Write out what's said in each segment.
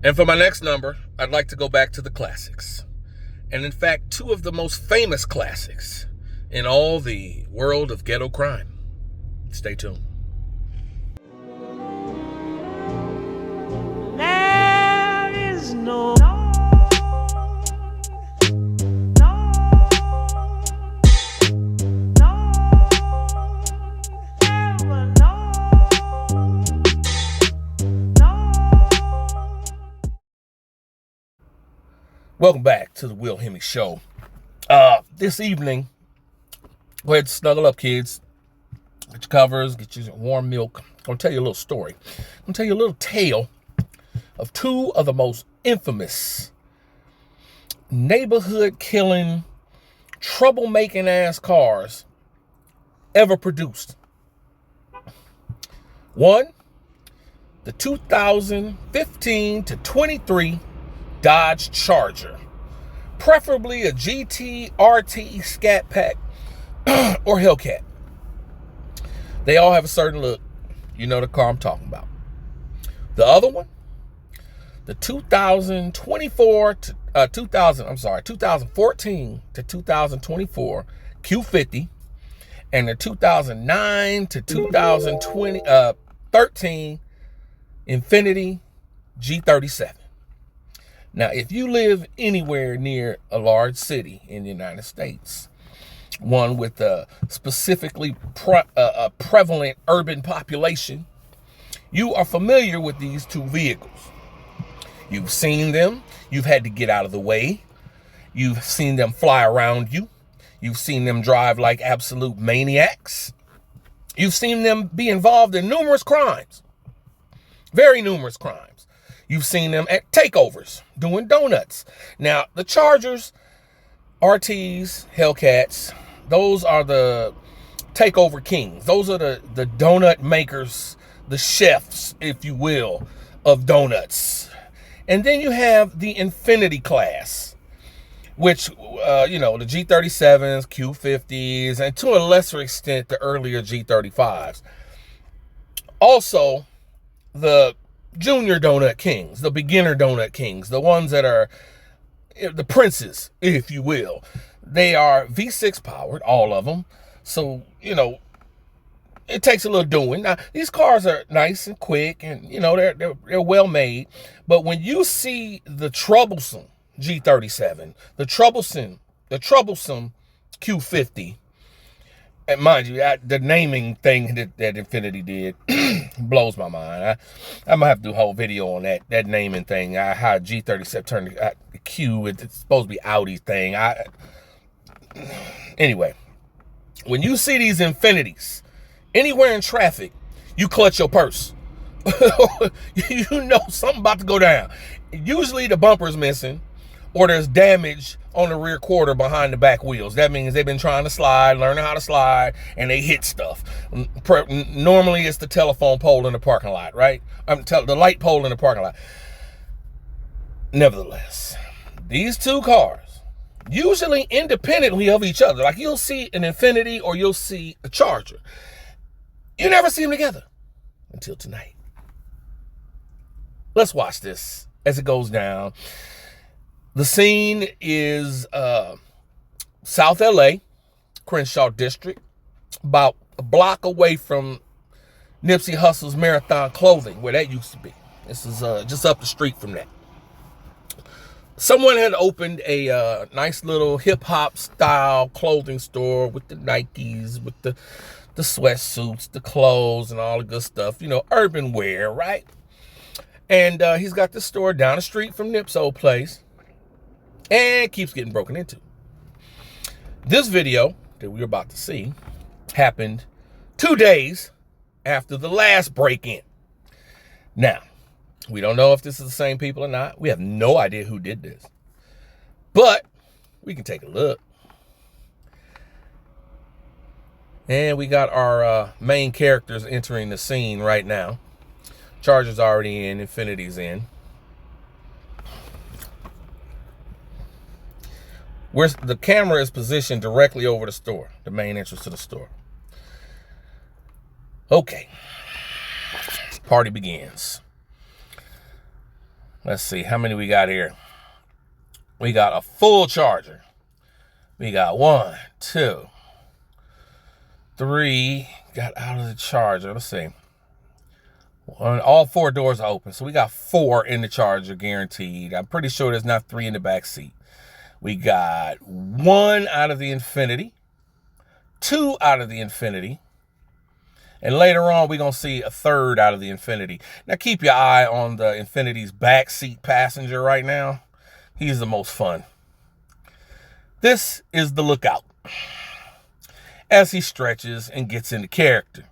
And for my next number, I'd like to go back to the classics. And in fact, two of the most famous classics in all the world of ghetto crime. Stay tuned. There is no Welcome back to the Will Hemmy Show. This evening, go ahead and snuggle up, kids. Get your covers, get your warm milk. I'm going to tell you a little story. I'm going to tell you a little tale of two of the most infamous neighborhood killing, troublemaking ass cars ever produced. One, the 2015 to 23 Dodge Charger, preferably a GT, RT, Scatpack, or Hellcat. They all have a certain look. You know the car I'm talking about. The other one, the 2014 to 2024 Q50, and the 2009 to 2013 Infiniti G37. Now, if you live anywhere near a large city in the United States, one with a specifically prevalent urban population, you are familiar with these two vehicles. You've seen them. You've had to get out of the way. You've seen them fly around you. You've seen them drive like absolute maniacs. You've seen them be involved in numerous crimes, very numerous crimes. You've seen them at takeovers, doing donuts. Now, the Chargers, RTs, Hellcats, those are the takeover kings. Those are the donut makers, the chefs, if you will, of donuts. And then you have the Infiniti class, which, the G37s, Q50s, and to a lesser extent, the earlier G35s. Also, the junior donut kings, the beginner donut kings, the ones that are the princes, if you will. They are V6 powered, all of them. So, it takes a little doing. Now, these cars are nice and quick and, they're well made. But when you see the troublesome G37, the troublesome Q50, and mind you, the naming thing that Infiniti did blows my mind. I'm gonna have to do a whole video on that naming thing. How G37 turned the Q. It's supposed to be Audi's thing. Anyway, when you see these Infinitis anywhere in traffic, you clutch your purse. You know something about to go down. Usually the bumper's missing, or there's damage on the rear quarter behind the back wheels. That means they've been trying to slide, learning how to slide, and they hit stuff. Normally it's the telephone pole in the parking lot, right? The light pole in the parking lot. Nevertheless, these two cars, usually independently of each other, like you'll see an Infiniti or you'll see a Charger, you never see them together until tonight. Let's watch this as it goes down. The scene is South LA, Crenshaw District, about a block away from Nipsey Hussle's Marathon Clothing, where that used to be. This is just up the street from that. Someone had opened a nice little hip-hop style clothing store with the Nikes, with the sweatsuits, the clothes, and all the good stuff. Urban wear, right? And he's got the store down the street from Nip's old place. And keeps getting broken into. This video that we're about to see happened 2 days after the last break-in. Now, we don't know if this is the same people or not. We have no idea who did this. But we can take a look. And we got our main characters entering the scene right now. Charger's already in, Infiniti's in. Where the camera is positioned directly over the store, the main entrance to the store. Okay. Party begins. Let's see, how many we got here? We got a full Charger. We got 1, 2, 3. Got out of the Charger. Let's see. All 4 doors are open. So we got 4 in the Charger guaranteed. I'm pretty sure there's not 3 in the back seat. We got 1 out of the Infiniti, 2 out of the Infiniti, and later on we're going to see a 3rd out of the Infiniti. Now keep your eye on the Infiniti's back seat passenger right now. He's the most fun. This is the lookout as he stretches and gets into character.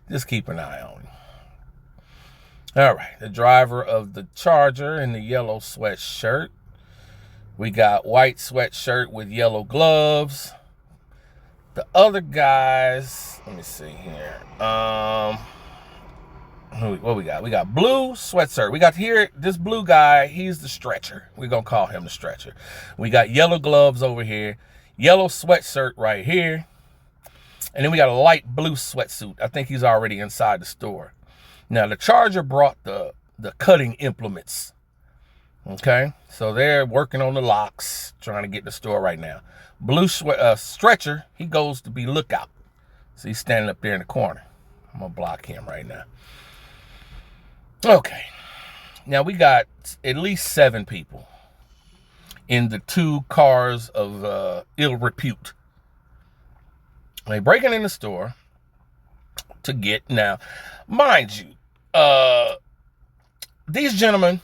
Just keep an eye on him. All right, the driver of the Charger in the yellow sweatshirt. We got white sweatshirt with yellow gloves. The other guys, let me see here. What we got? We got blue sweatshirt. We got here, this blue guy, he's the stretcher. We're going to call him the stretcher. We got yellow gloves over here, yellow sweatshirt right here. And then we got a light blue sweatsuit. I think he's already inside the store. Now, the Charger brought the cutting implements. Okay, so they're working on the locks, trying to get the store right now. Blue stretcher, he goes to be lookout. So he's standing up there in the corner. I'm going to block him right now. Okay, now we got at least 7 people in the 2 cars of ill repute. They breaking in the store to get, now, mind you, these gentlemen,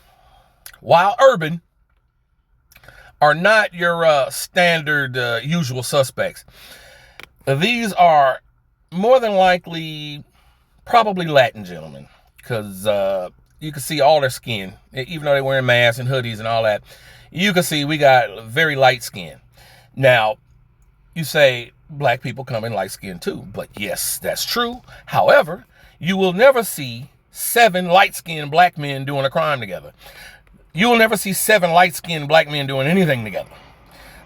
while urban, are not your standard usual suspects. These are more than likely probably Latin gentlemen, because you can see all their skin, even though they're wearing masks and hoodies and all that. You can see we got very light skin. Now, you say black people come in light skin too, but yes, that's true. However, you will never see 7 light-skinned black men doing a crime together. You will never see 7 light-skinned black men doing anything together.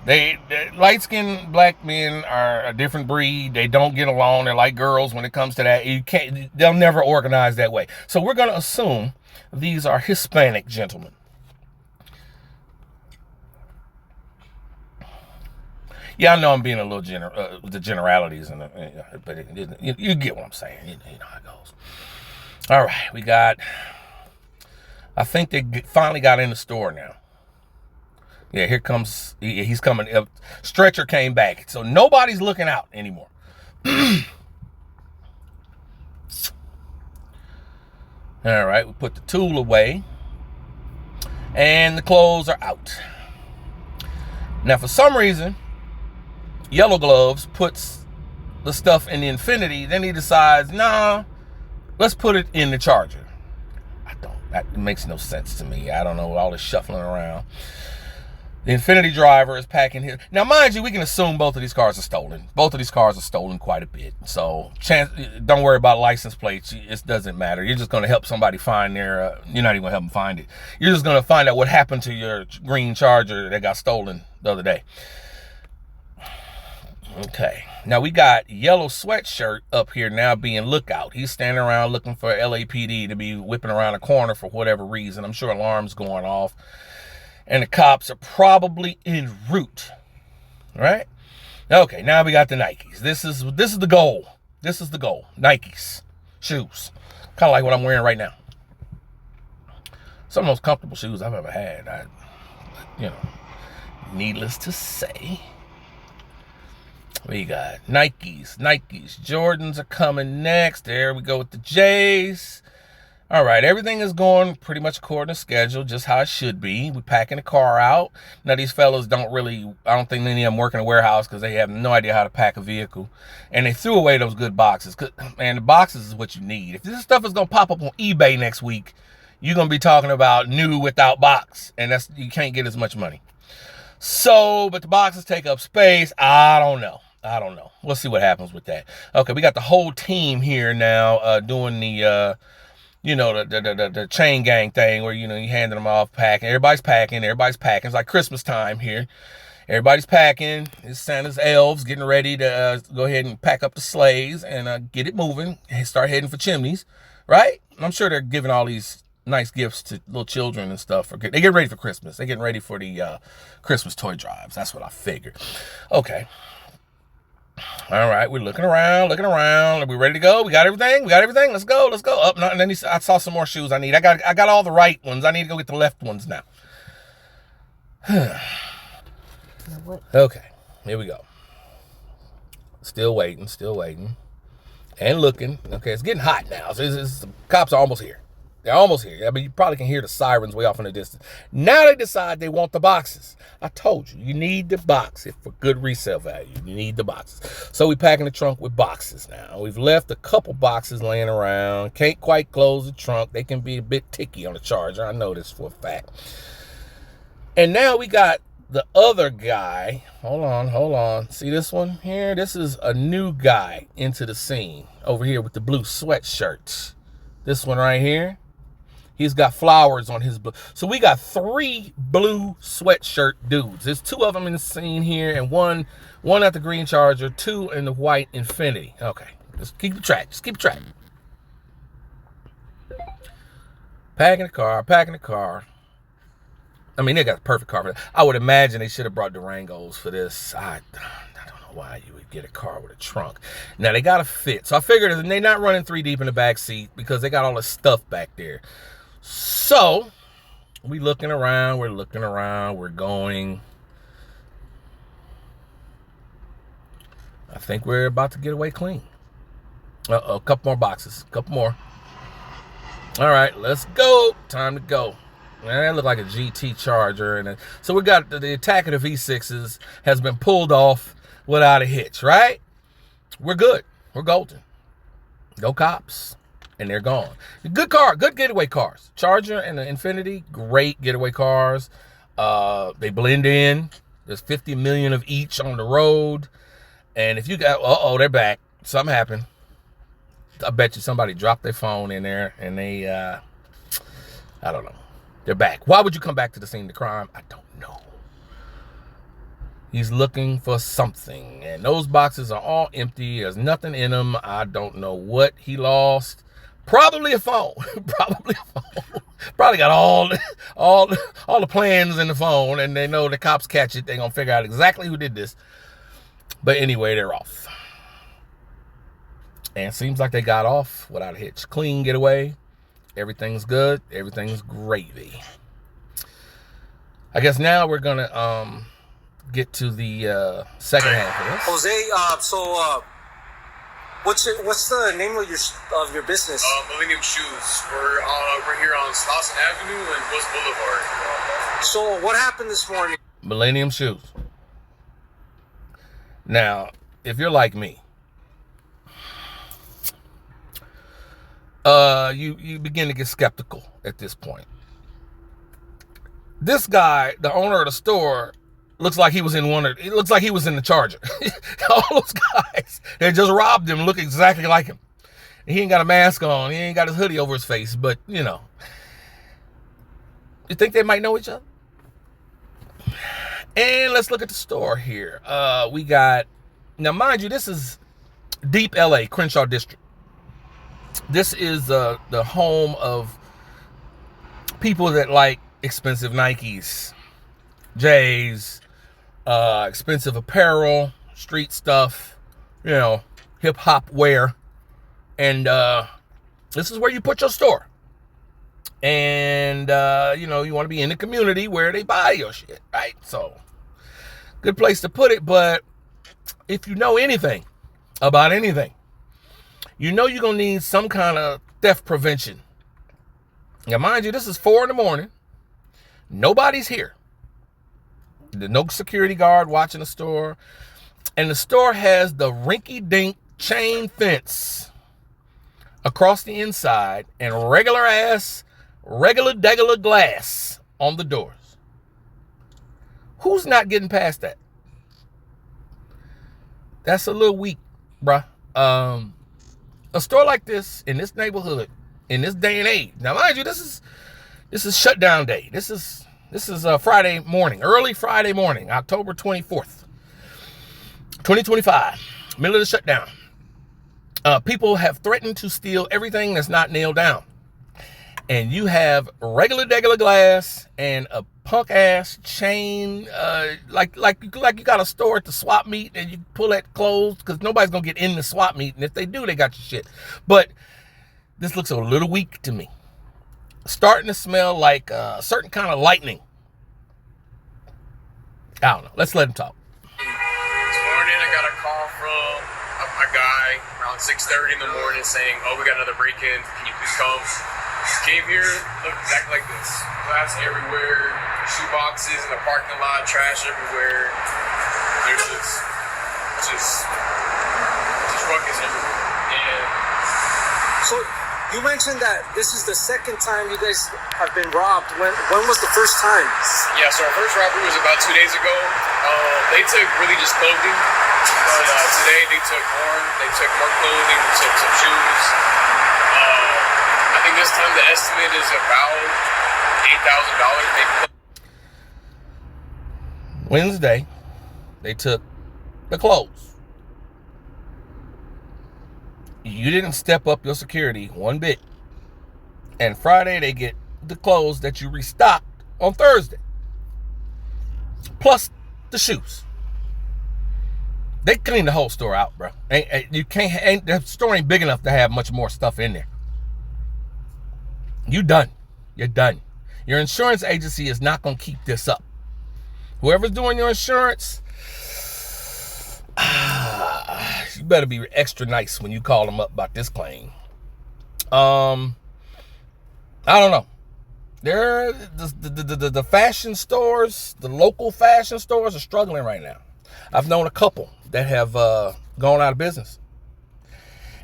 Light-skinned black men are a different breed. They don't get along. They're like girls when it comes to that. They'll never organize that way. So we're going to assume these are Hispanic gentlemen. Yeah, I know I'm being a little the generalities, but you get what I'm saying. You know how it goes. All right, we got, I think they finally got in the store now. Yeah, here comes, he's coming. Stretcher came back. So nobody's looking out anymore. All right, we put the tool away. And the clothes are out. Now, for some reason, Yellow Gloves puts the stuff in the Infiniti. Then he decides, nah, let's put it in the Charger. That makes no sense to me. I don't know, all this shuffling around. The Infiniti driver is packing his. Now, mind you, we can assume both of these cars are stolen. Both of these cars are stolen quite a bit. So, don't worry about license plates. It doesn't matter. You're just going to help somebody find their. You're not even going to help them find it. You're just going to find out what happened to your green Charger that got stolen the other day. Okay. Now, we got yellow sweatshirt up here now being lookout. He's standing around looking for LAPD to be whipping around a corner for whatever reason. I'm sure alarms going off. And the cops are probably en route. Right? Okay, now we got the Nikes. This is the goal. This is the goal. Nikes. Shoes. Kind of like what I'm wearing right now. Some of the most comfortable shoes I've ever had. Needless to say. We got Nikes. Jordans are coming next. There we go with the J's. All right, everything is going pretty much according to schedule, just how it should be. We're packing the car out. Now, these fellas I don't think any of them work in a warehouse because they have no idea how to pack a vehicle. And they threw away those good boxes. Man, the boxes is what you need. If this stuff is going to pop up on eBay next week, you're going to be talking about new without box. And you can't get as much money. So, but the boxes take up space. I don't know. We'll see what happens with that. Okay, we got the whole team here now doing the... the chain gang thing where, you handing them off, packing. Everybody's packing. It's like Christmas time here. Everybody's packing. It's Santa's elves getting ready to go ahead and pack up the sleighs and get it moving and start heading for chimneys, right? I'm sure they're giving all these nice gifts to little children and stuff. They get ready for Christmas. They're getting ready for the Christmas toy drives. That's what I figured. Okay. All right, we're looking around. Are we ready to go? We got everything? Let's go. Up, no, and then I saw some more shoes I need. I got all the right ones. I need to go get the left ones now. Okay, here we go. Still waiting. And looking. Okay, it's getting hot now. So the cops are almost here. They're almost here. I mean, you probably can hear the sirens way off in the distance. Now they decide they want the boxes. I told you need the box for good resale value. You need the boxes. So we packing the trunk with boxes now. We've left a couple boxes laying around. Can't quite close the trunk. They can be a bit ticky on the Charger. I know this for a fact. And now we got the other guy. Hold on. See this one here? This is a new guy into the scene over here with the blue sweatshirt. This one right here. He's got flowers on his blue. So we got 3 blue sweatshirt dudes. There's 2 of them in the scene here, and one at the green Charger, 2 in the white Infiniti. Okay, just keep the track. Packing the car. I mean, they got the perfect car for that. I would imagine they should have brought Durangos for this. I don't know why you would get a car with a trunk. Now, they got to fit. So I figured they're not running 3 deep in the back seat because they got all the stuff back there. So we're looking around, we're going. I think we're about to get away clean. A couple more boxes, All right, let's go. Time to go. Man, that looked like a GT Charger. And so we got the attack of the V6s has been pulled off without a hitch, right? We're good. We're golden. Go cops. And they're gone. Good car, good getaway cars. Charger and the Infiniti, great getaway cars. They blend in. There's 50 million of each on the road. And if you got, they're back. Something happened. I bet you somebody dropped their phone in there and they, I don't know. They're back. Why would you come back to the scene of the crime? I don't know. He's looking for something. And those boxes are all empty. There's nothing in them. I don't know what he lost. Probably a phone. Probably got all the plans in the phone, and they know the cops catch it. They're gonna figure out exactly who did this. But anyway, they're off. And it seems like they got off without a hitch. Clean getaway. Everything's good. Everything's gravy. I guess now we're gonna get to the second half of this. Jose, what's the name of your business? Millennium Shoes. We're here on Slauson Avenue and West Boulevard. So what happened this morning? Millennium Shoes. Now, if you're like me, you begin to get skeptical at this point. This guy, the owner of the store, looks like he was in the Charger. All those guys that just robbed him look exactly like him. He ain't got a mask on. He ain't got his hoodie over his face. But, you know. You think they might know each other? And let's look at the store here. We got... Now, mind you, this is deep LA, Crenshaw District. This is the home of people that like expensive Nikes, J's, expensive apparel, street stuff, you know, hip hop wear. And this is where you put your store. And, you know, you want to be in the community where they buy your shit, right? So, good place to put it. But if you know anything about anything, you know you're going to need some kind of theft prevention. Now, mind you, this is 4 a.m. Nobody's here. There's no security guard watching the store. And the store has the rinky-dink chain fence across the inside and regular degular glass on the doors. Who's not getting past that? That's a little weak, bruh. A store like this in this neighborhood, in this day and age. Now, mind you, this is shutdown day. This is Friday morning, early Friday morning, October 24th, 2025, middle of the shutdown. People have threatened to steal everything that's not nailed down. and you have regular glass and a punk ass chain, like you got a store at the swap meet and you pull that closed because nobody's gonna get in the swap meet, and if they do, they got your shit. But this looks a little weak to me. Starting to smell like a certain kind of lightning. I don't know. Let's let him talk. This morning, I got a call from a guy around 6:30 in the morning saying, "Oh, we got another break-in. Can you please come?" Came here, looked exactly like this. Glass everywhere, shoe boxes in the parking lot, trash everywhere. There's just ruckus everywhere. And So you mentioned that this is the second time you guys have been robbed. When was the first time? yeah, so our first robbery was about 2 days ago. They took really just clothing, but today they took horn, they took more clothing, took some shoes. I think this time the estimate is about $8,000. Wednesday, they took the clothes. You didn't step up your security one bit. And Friday, they get the clothes that you restocked on Thursday. Plus the shoes. They cleaned the whole store out, bro. The store ain't big enough to have much more stuff in there. You done. You're done. Your insurance agency is not going to keep this up. Whoever's doing your insurance, you better be extra nice when you call them up about this claim. I don't know. The fashion stores, the local fashion stores are struggling right now. I've known a couple that have gone out of business.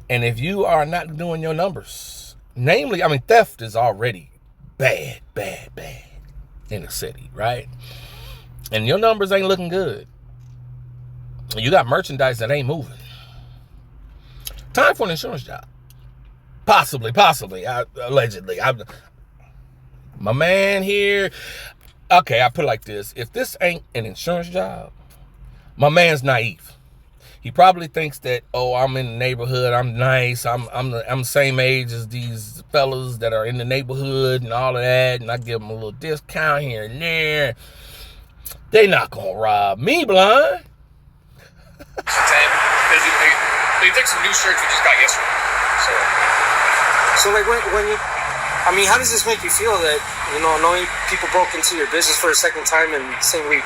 And if you are not doing your numbers, namely, I mean, theft is already bad in the city, right? And your numbers ain't looking good. You got merchandise that ain't moving. Time for an insurance job. Possibly, allegedly. My man here, okay, I put it like this. If this ain't an insurance job, my man's naive. He probably thinks that, oh, I'm in the neighborhood, I'm nice, I'm the same age as these fellas that are in the neighborhood and all of that, and I give them a little discount here and there. They not gonna rob me, blind. Because they took some new shirts we just got yesterday. So like when you, I mean, how does this make you feel that, you know, knowing people broke into your business for a second time in the same week?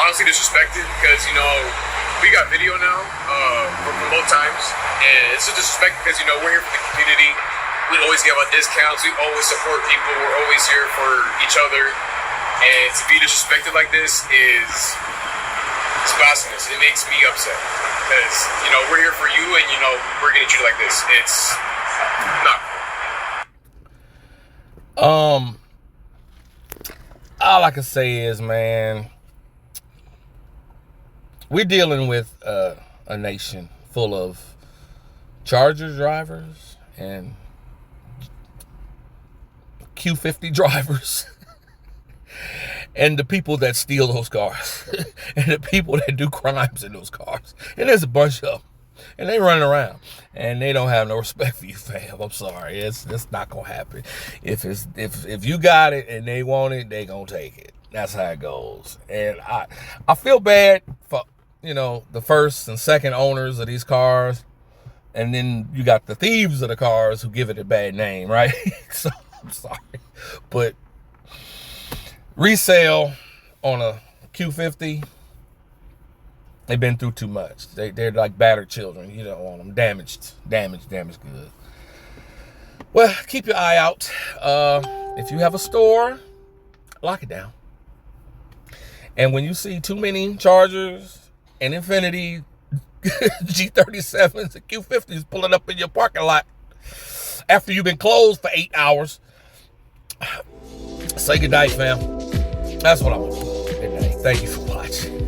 Honestly disrespected because, you know, we got video now from both times, and it's just disrespect because, you know, we're here for the community. We always give out discounts. We always support people. We're always here for each other. And to be disrespected like this is blasphemous. It makes me upset because, you know, we're here for you, and, you know, we're getting treated like this. It's not cool. All I can say is, man, we're dealing with a nation full of Charger drivers and Q50 drivers and the people that steal those cars and the people that do crimes in those cars. And there's a bunch of them. And they running around and they don't have no respect for you, fam. I'm sorry. It's not gonna happen. If you got it and they want it, they gonna take it. That's how it goes. And I feel bad for, you know, the first and second owners of these cars. And then you got the thieves of the cars who give it a bad name, right? So I'm sorry. But resale on a Q50, they've been through too much. They're like battered children. You don't want them. Damaged good. Well, keep your eye out. If you have a store, lock it down. And when you see too many Chargers and Infiniti G37s and Q50s pulling up in your parking lot after you've been closed for 8 hours, say goodnight, fam. That's what I want to do. Good night. Thank you for watching.